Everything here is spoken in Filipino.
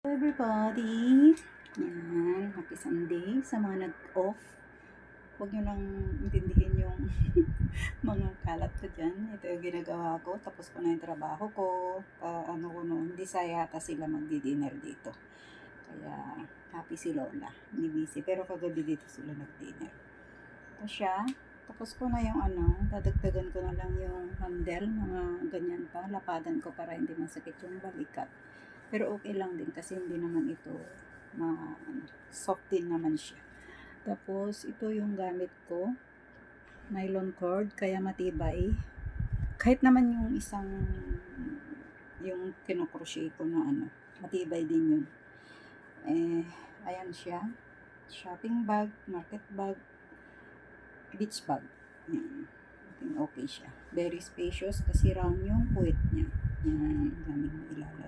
Everybody, yan, happy Sunday sa mga nag-off. Huwag nyo nang intindihin yung mga kalat ko dyan. Ito yung ginagawa ko, tapos ko na yung trabaho ko. Ano ko noon, hindi saya yata sila magdi-dinner dito. Kaya happy si Lola, hindi busy. Pero kagabi dito sila nag-dinner. Ito siya, tapos ko na yung dadagdagan ko na lang yung handle, mga ganyan pa, lapadan ko para hindi masakit yung balikat. Pero okay lang din kasi hindi naman ito soft din naman siya. Tapos ito yung gamit ko, nylon cord, kaya matibay. Kahit naman yung yung kinukrochet ko na matibay din yun. Ayan siya. Shopping bag, market bag, beach bag. Yan. Okay siya. Very spacious kasi round yung puwet niya. Yan, daming ilalim.